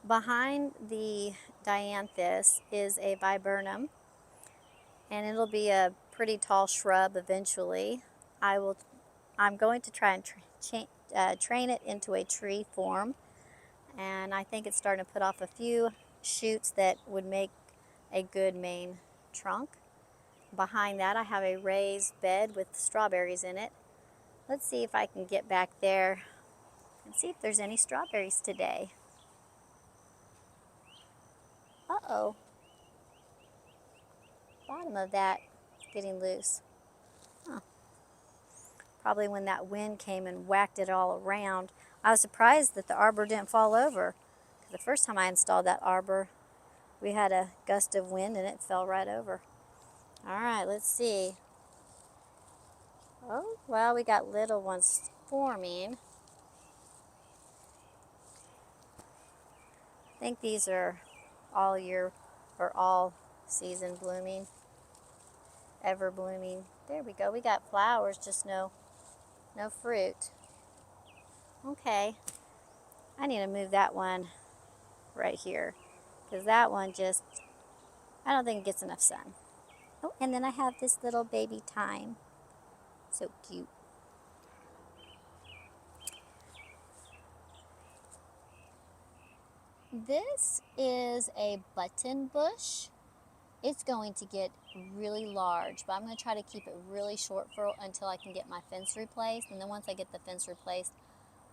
Behind the dianthus is a viburnum, and it'll be a pretty tall shrub eventually. I'm going to try and train it into a tree form, and I think it's starting to put off a few shoots that would make a good main trunk. Behind that, I have a raised bed with strawberries in it. Let's see if I can get back there and see if there's any strawberries today. Uh-oh, bottom of that is getting loose. Huh. Probably when that wind came and whacked it all around. I was surprised that the arbor didn't fall over. The first time I installed that arbor, we had a gust of wind and it fell right over. All right, let's see. Oh, well, we got little ones forming. I think these are all year or all season blooming, ever blooming. There we go. We got flowers, just no fruit. Okay, I need to move that one right here because that one just, I don't think it gets enough sun. Oh, and then I have this little baby thyme. So cute. This is a button bush. It's going to get really large, but I'm going to try to keep it really short until I can get my fence replaced. And then once I get the fence replaced,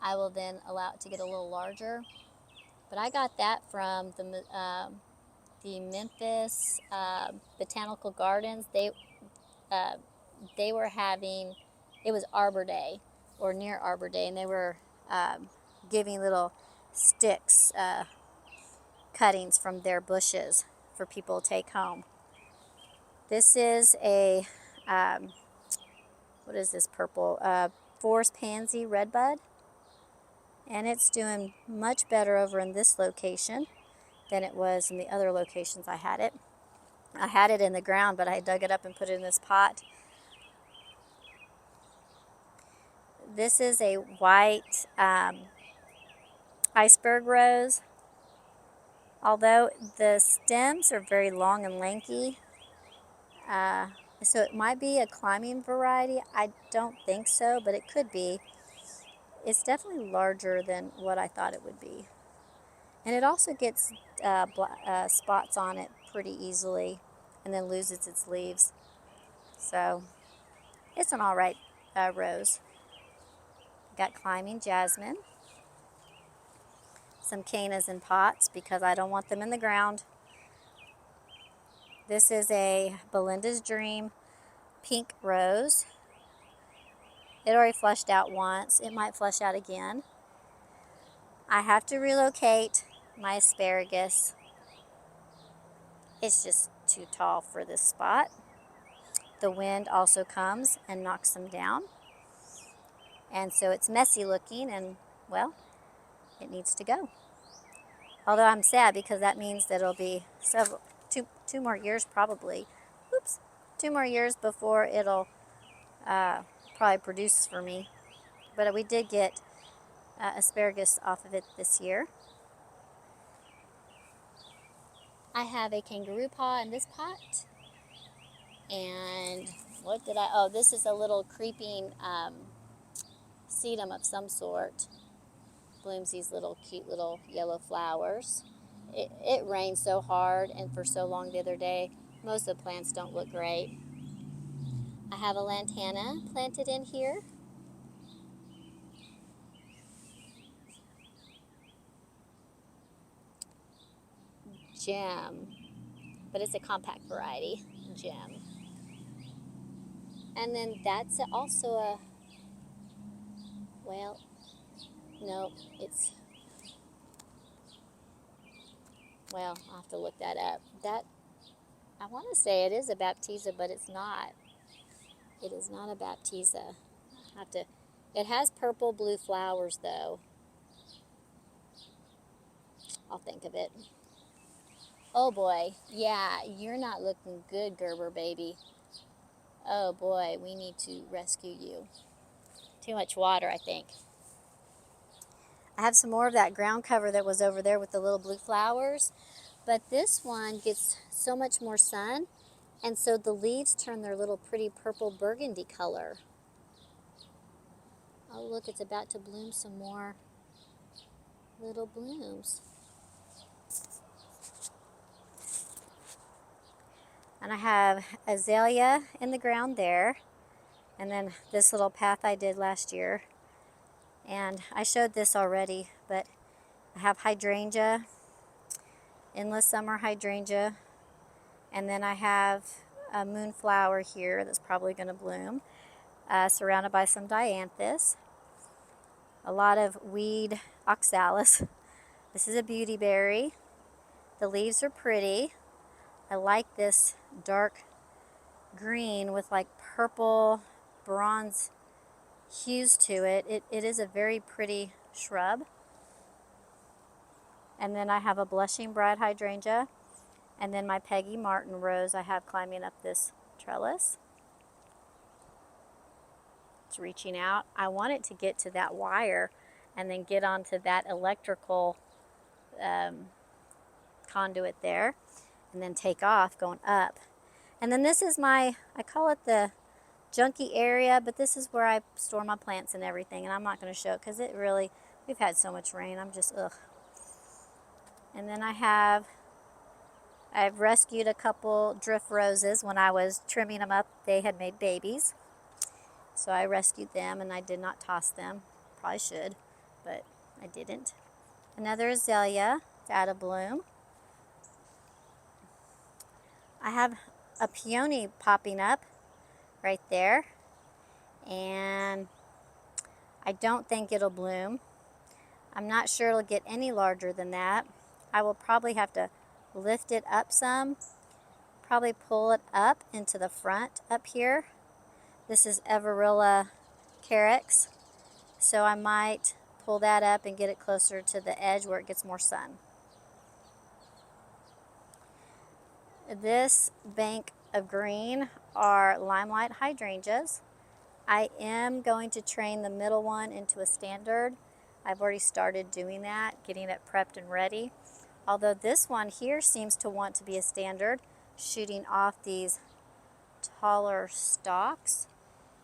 I will then allow it to get a little larger. But I got that from the Memphis Botanical Gardens. They were having, it was Arbor Day or near Arbor Day, and they were giving little sticks, cuttings from their bushes for people to take home. This is a, what is this purple? Forest Pansy Redbud. And it's doing much better over in this location than it was in the other locations I had it. I had it in the ground, but I dug it up and put it in this pot. This is a white Iceberg Rose. Although the stems are very long and lanky, so it might be a climbing variety. I don't think so, but it could be. It's definitely larger than what I thought it would be. And it also gets spots on it pretty easily and then loses its leaves. So it's an all right rose. Got climbing jasmine. Some cannas in pots because I don't want them in the ground. This is a Belinda's Dream pink rose. It already flushed out once. It might flush out again. I have to relocate my asparagus. It's just too tall for this spot. The wind also comes and knocks them down. And so it's messy looking and, well, it needs to go. Although I'm sad because that means that it'll be two more years probably. Oops, 2 more years before it'll probably produce for me. But we did get asparagus off of it this year. I have a Kangaroo Paw in this pot. And what did I, oh, this is a little creeping sedum of some sort. Blooms these little cute little yellow flowers. It rained so hard and for so long the other day, most of the plants don't look great. I have a lantana planted in here. Gem, but it's a compact variety, gem. And then that's also a, well, no, it's, well, I'll have to look that up. That, I want to say it is a Baptisia, but it's not. It is not a Baptisia. I have to, it has purple blue flowers though. I'll think of it. Oh boy, yeah, you're not looking good, Gerber baby. Oh boy, we need to rescue you. Too much water, I think. I have some more of that ground cover that was over there with the little blue flowers, but this one gets so much more sun, and so the leaves turn their little pretty purple burgundy color. Oh look, it's about to bloom some more little blooms. And I have azalea in the ground there, and then this little path I did last year. And I showed this already, but I have hydrangea, endless summer hydrangea, and then I have a moonflower here that's probably going to bloom, surrounded by some dianthus, a lot of weed oxalis. This is a beauty berry. The leaves are pretty. I like this dark green with like purple bronze hues to it. It is a very pretty shrub. And then I have a blushing bride hydrangea, and then my Peggy Martin rose I have climbing up this trellis. It's reaching out. I want it to get to that wire and then get onto that electrical conduit there, and then take off going up. And then this is I call it the junky area, but this is where I store my plants and everything, and I'm not going to show it because we've had so much rain. I'm just, ugh. And then I've rescued a couple drift roses. When I was trimming them up, they had made babies. So I rescued them, and I did not toss them. Probably should, but I didn't. Another azalea, it's out of bloom. I have a peony popping up right there, and I don't think it'll bloom. I'm not sure it'll get any larger than that. I will probably have to lift it up some, probably pull it up into the front up here. This is Everilla carex, so I might pull that up and get it closer to the edge where it gets more sun. This bank of green are Limelight Hydrangeas. I am going to train the middle one into a standard. I've already started doing that, getting it prepped and ready. Although this one here seems to want to be a standard, shooting off these taller stalks.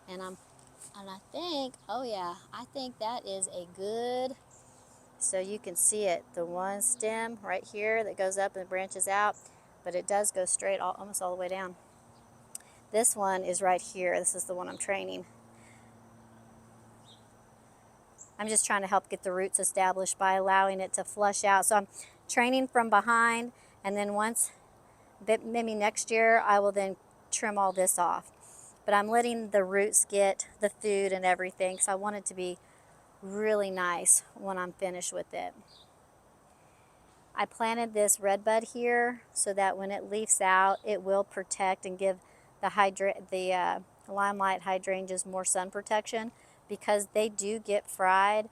And I think, oh yeah, I think that is a good, so you can see it, the one stem right here that goes up and branches out, but it does go straight almost all the way down. This one is right here. This is the one I'm training. I'm just trying to help get the roots established by allowing it to flush out. So I'm training from behind, and then maybe next year, I will then trim all this off. But I'm letting the roots get the food and everything, because I want it to be really nice when I'm finished with it. I planted this redbud here so that when it leaves out, it will protect and give the Limelight hydrangeas more sun protection. Because they do get fried,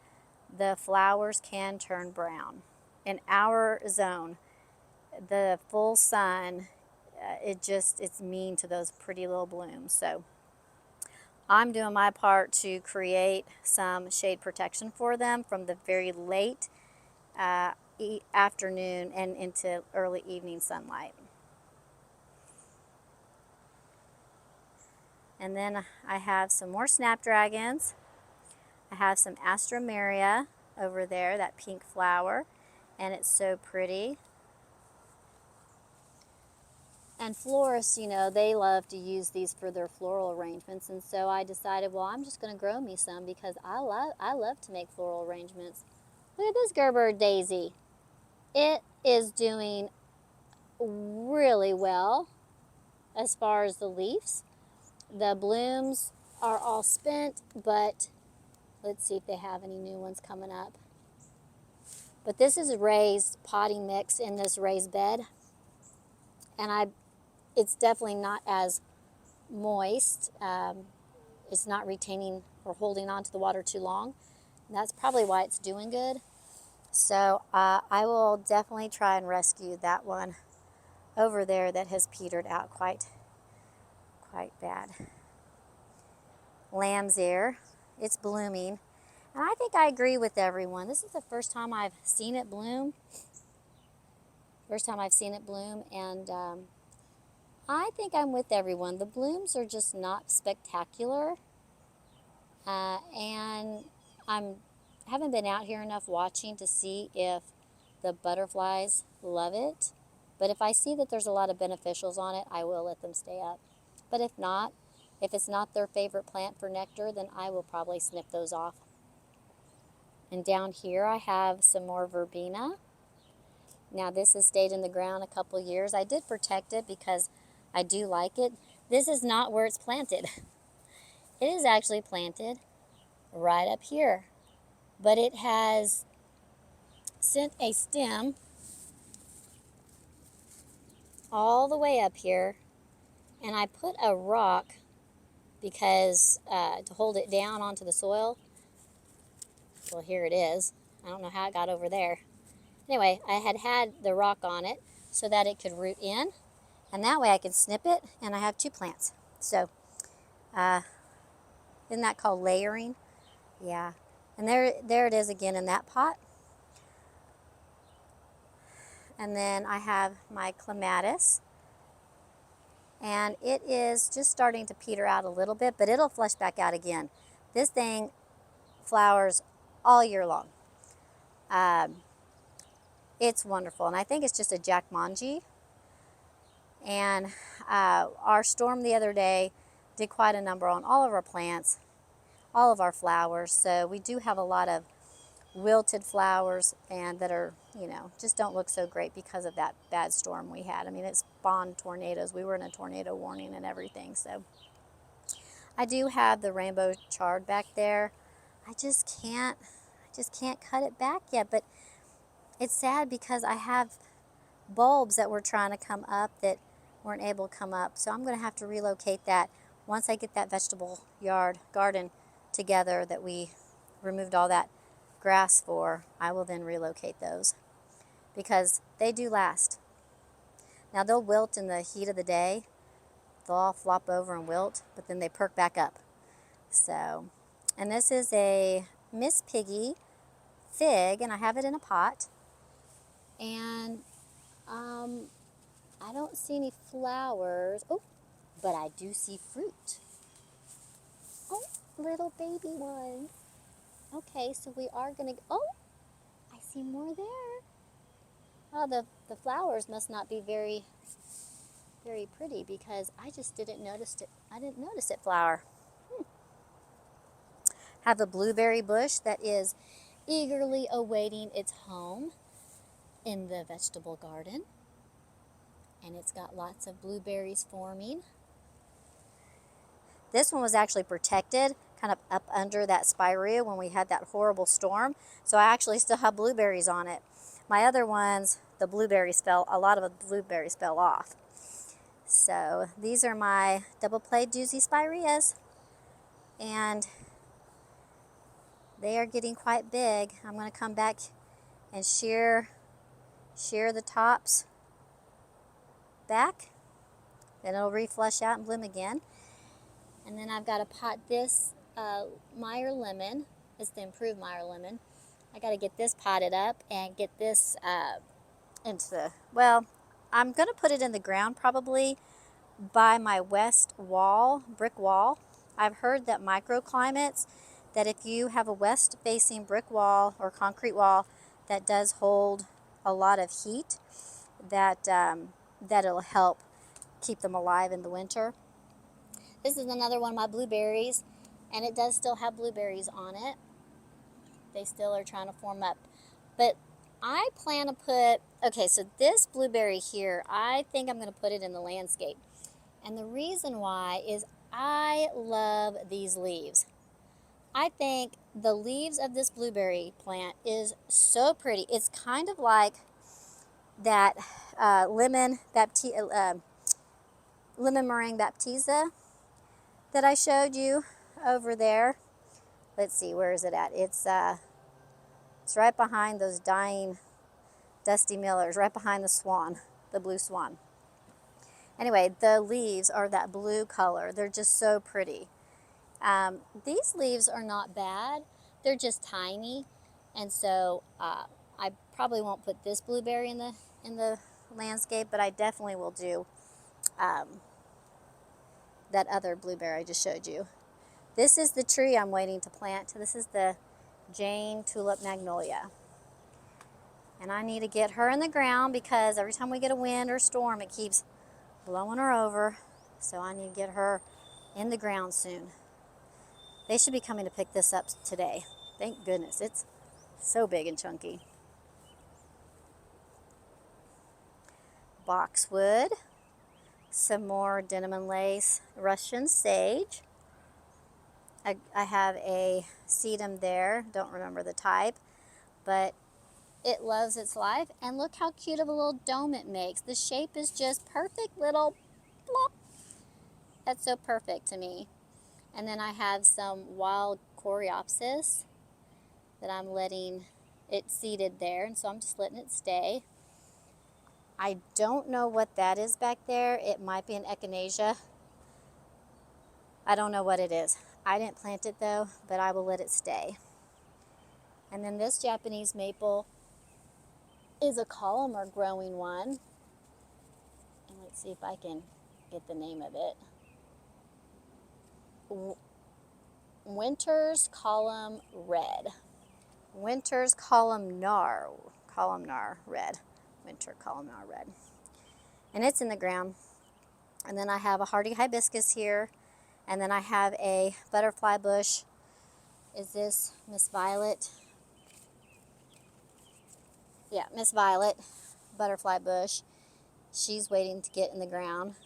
the flowers can turn brown. In our zone, the full sun, it's mean to those pretty little blooms. So I'm doing my part to create some shade protection for them from the very late afternoon and into early evening sunlight. And then I have some more snapdragons. I have some Astromeria over there, that pink flower, and it's so pretty. And florists, you know, they love to use these for their floral arrangements, and so I decided, well, I'm just going to grow me some because I love to make floral arrangements. Look at this Gerber Daisy. It is doing really well as far as the leaves. The blooms are all spent, but let's see if they have any new ones coming up. But this is a raised potting mix in this raised bed. And it's definitely not as moist. It's not retaining or holding on to the water too long. And that's probably why it's doing good. So I will definitely try and rescue that one over there that has petered out quite bad. Lamb's ear, it's blooming. And I think I agree with everyone. This is the first time I've seen it bloom. And I think I'm with everyone. The blooms are just not spectacular. And I haven't been out here enough watching to see if the butterflies love it. But if I see that there's a lot of beneficials on it, I will let them stay up. But if not, if it's not their favorite plant for nectar, then I will probably snip those off. And down here I have some more verbena. Now this has stayed in the ground a couple years. I did protect it because I do like it. This is not where it's planted. It is actually planted right up here. But it has sent a stem all the way up here, and I put a rock because to hold it down onto the soil. Well, here it is. I don't know how it got over there. Anyway, I had the rock on it so that it could root in, and that way I could snip it, and I have two plants. So, isn't that called layering? Yeah. And there it is again in that pot. And then I have my clematis, and it is just starting to peter out a little bit, but it'll flush back out again. This thing flowers all year long. It's wonderful, and I think it's just a Jackmanji. And our storm the other day did quite a number on all of our plants, all of our flowers. So we do have a lot of wilted flowers and that are, just don't look so great because of that bad storm we had. I mean, it spawned tornadoes. We were in a tornado warning and everything. So I do have the rainbow chard back there. I just can't cut it back yet. But it's sad because I have bulbs that were trying to come up that weren't able to come up. So I'm going to have to relocate that once I get that vegetable garden together that we removed all that grass for. I will then relocate those because they do last. Now they'll wilt in the heat of the day. They'll all flop over and wilt, but then they perk back up. So, and this is a Miss Piggy fig, and I have it in a pot. And I don't see any flowers. Oh, but I do see fruit. Oh, little baby ones. Okay, so we are going to... Oh, I see more there. Oh, the flowers must not be very, very pretty because I just didn't notice it. I didn't notice it flower. Have a blueberry bush that is eagerly awaiting its home in the vegetable garden. And it's got lots of blueberries forming. This one was actually protected kind of up under that spirea when we had that horrible storm. So I actually still have blueberries on it. My other ones, a lot of the blueberries fell off. So these are my double play doozy spireas. And they are getting quite big. I'm going to come back and shear the tops back. Then it'll reflush out and bloom again. And then I've got to pot this Meyer lemon. It's the improved Meyer lemon. I got to get this potted up and get this into the, well, I'm going to put it in the ground probably by my west wall, brick wall. I've heard that microclimates, that if you have a west facing brick wall or concrete wall that does hold a lot of heat, that it'll help keep them alive in the winter. This is another one of my blueberries, and it does still have blueberries on it. They still are trying to form up. But I plan to put, okay, so this blueberry here, I think I'm going to put it in the landscape. And the reason why is I love these leaves. I think the leaves of this blueberry plant is so pretty. It's kind of like that lemon meringue baptista that I showed you over there. Let's see, where is it at? It's right behind those dying dusty millers, right behind the swan, the blue swan. Anyway, the leaves are that blue color. They're just so pretty. These leaves are not bad, they're just tiny. And so I probably won't put this blueberry in the landscape, but I definitely will do that other blueberry I just showed you. This is the tree I'm waiting to plant. This is the Jane Tulip Magnolia. And I need to get her in the ground because every time we get a wind or storm, it keeps blowing her over. So I need to get her in the ground soon. They should be coming to pick this up today. Thank goodness. It's so big and chunky. Boxwood. Some more denim and lace Russian sage. I have a sedum there. Don't remember the type. But it loves its life. And look how cute of a little dome it makes. The shape is just perfect little plop. That's so perfect to me. And then I have some wild coreopsis that I'm letting it seated there. And so I'm just letting it stay. I don't know what that is back there. It might be an echinacea. I don't know what it is. I didn't plant it though, but I will let it stay. And then this Japanese maple is a columnar growing one. And let's see if I can get the name of it. Winter's Column Red. Winter's Columnar Red. Winter Columnar Red. And it's in the ground. And then I have a hardy hibiscus here. And then I have a butterfly bush. Is this Miss Violet? Yeah, Miss Violet butterfly bush. She's waiting to get in the ground.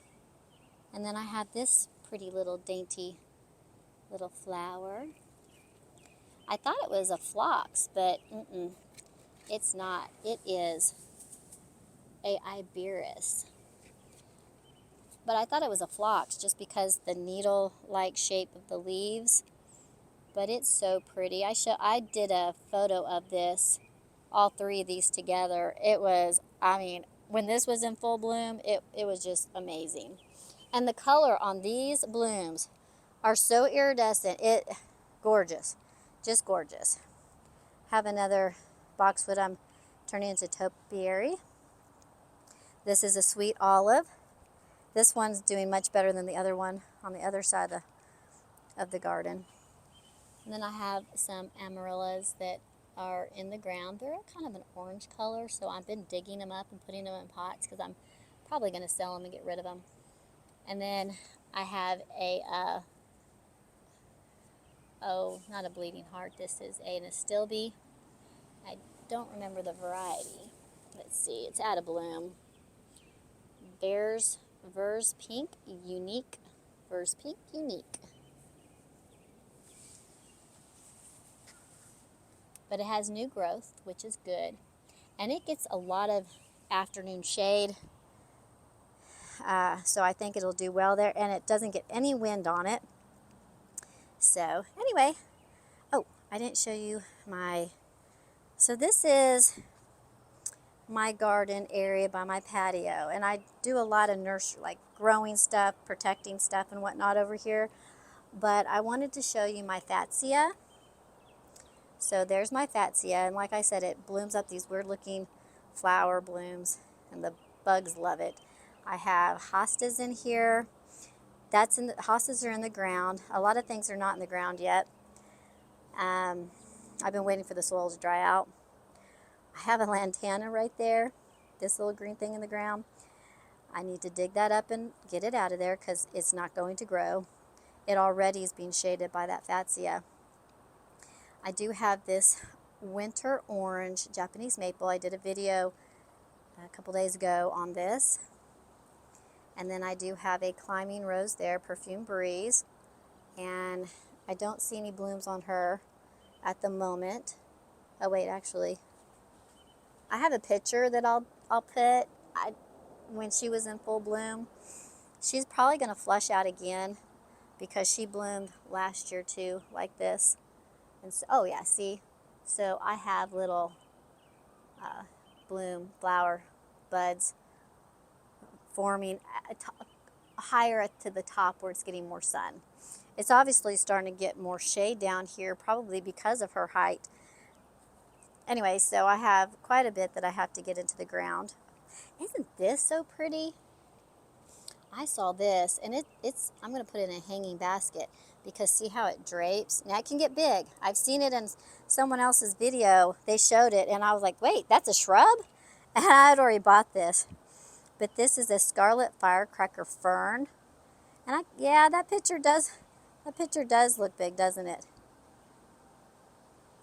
And then I have this pretty little dainty little flower. I thought it was a phlox, but it's not. It is a Iberis. But I thought it was a phlox just because the needle-like shape of the leaves. But it's so pretty. I did a photo of this, all three of these together. It was, I mean, when this was in full bloom, it was just amazing. And the color on these blooms are so iridescent. Gorgeous. Just gorgeous. Have another boxwood I'm turning into topiary. This is a sweet olive. This one's doing much better than the other one on the other side of the garden. And then I have some amaryllis that are in the ground. They're kind of an orange color, so I've been digging them up and putting them in pots because I'm probably going to sell them and get rid of them. And then I have not a bleeding heart. This is an astilbe. I don't remember the variety. Let's see. It's out of bloom. Vers Pink Unique. Vers Pink Unique. But it has new growth, which is good. And it gets a lot of afternoon shade. So I think it'll do well there. And it doesn't get any wind on it. So anyway. Oh, I didn't show you so this is my garden area by my patio. And I do a lot of nursery, like growing stuff, protecting stuff and whatnot over here. But I wanted to show you my fatsia. So there's my fatsia, and like I said, it blooms up these weird looking flower blooms, and the bugs love it. I have hostas in here. Hostas are in the ground. A lot of things are not in the ground yet. I've been waiting for the soil to dry out. I have a lantana right there, this little green thing in the ground. I need to dig that up and get it out of there because it's not going to grow. It already is being shaded by that fatsia. I do have this winter orange Japanese maple. I did a video a couple days ago on this. And then I do have a climbing rose there, Perfume Breeze. And I don't see any blooms on her at the moment. Oh wait, actually, I have a picture that I'll put when she was in full bloom. She's probably going to flush out again because she bloomed last year too, like this. And so, oh yeah, see? So I have little flower buds forming higher to the top where it's getting more sun. It's obviously starting to get more shade down here, probably because of her height. Anyway, so I have quite a bit that I have to get into the ground. Isn't this so pretty? I saw this, and I'm going to put it in a hanging basket because see how it drapes? Now it can get big. I've seen it in someone else's video. They showed it, and I was like, wait, that's a shrub? And I had already bought this. But this is a scarlet firecracker fern. And yeah, that picture does look big, doesn't it?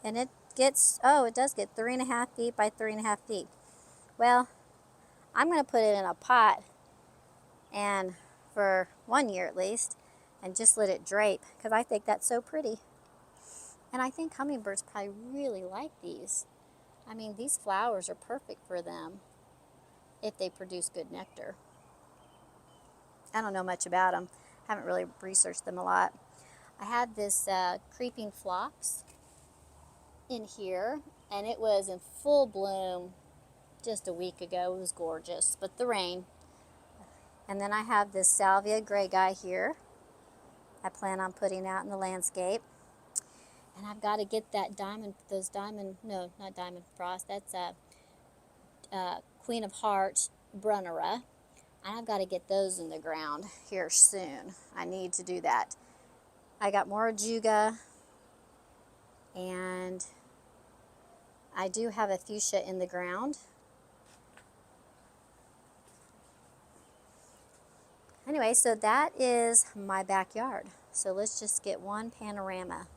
And it gets, oh, it does get 3.5 feet by 3.5 feet. Well, I'm going to put it in a pot and for 1 year at least and just let it drape because I think that's so pretty. And I think hummingbirds probably really like these. I mean, these flowers are perfect for them if they produce good nectar. I don't know much about them. Haven't really researched them a lot. I had this creeping phlox in here, and it was in full bloom just a week ago. It was gorgeous, but the rain. And then I have this salvia gray guy here. I plan on putting out in the landscape. And I've got to get that no, not diamond frost. That's Queen of Hearts brunnera. And I've got to get those in the ground here soon. I need to do that. I got more ajuga, and I do have a fuchsia in the ground. Anyway, so that is my backyard. So let's just get one panorama.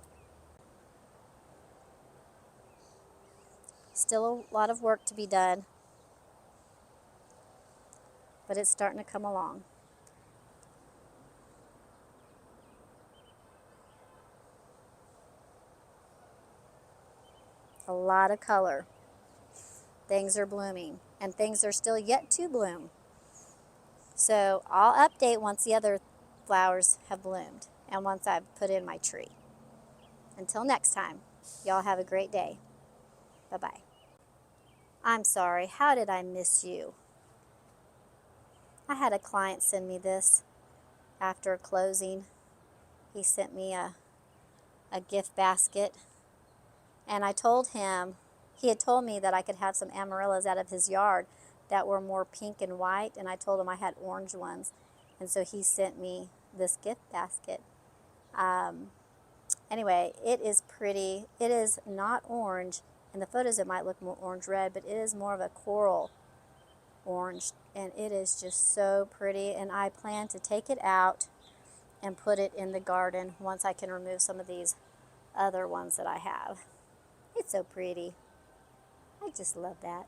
Still a lot of work to be done, but it's starting to come along. A lot of color. Things are blooming, and things are still yet to bloom. So I'll update once the other flowers have bloomed and once I've put in my tree. Until next time, y'all have a great day. Bye-bye. I'm sorry, how did I miss you? I had a client send me this after closing. He sent me a gift basket, and I told him, he had told me that I could have some amaryllis out of his yard that were more pink and white, and I told him I had orange ones, and so he sent me this gift basket. Anyway, it is pretty. It is not orange. In the photos it might look more orange-red, but it is more of a coral orange, and it is just so pretty, and I plan to take it out and put it in the garden once I can remove some of these other ones that I have. It's so pretty. I just love that.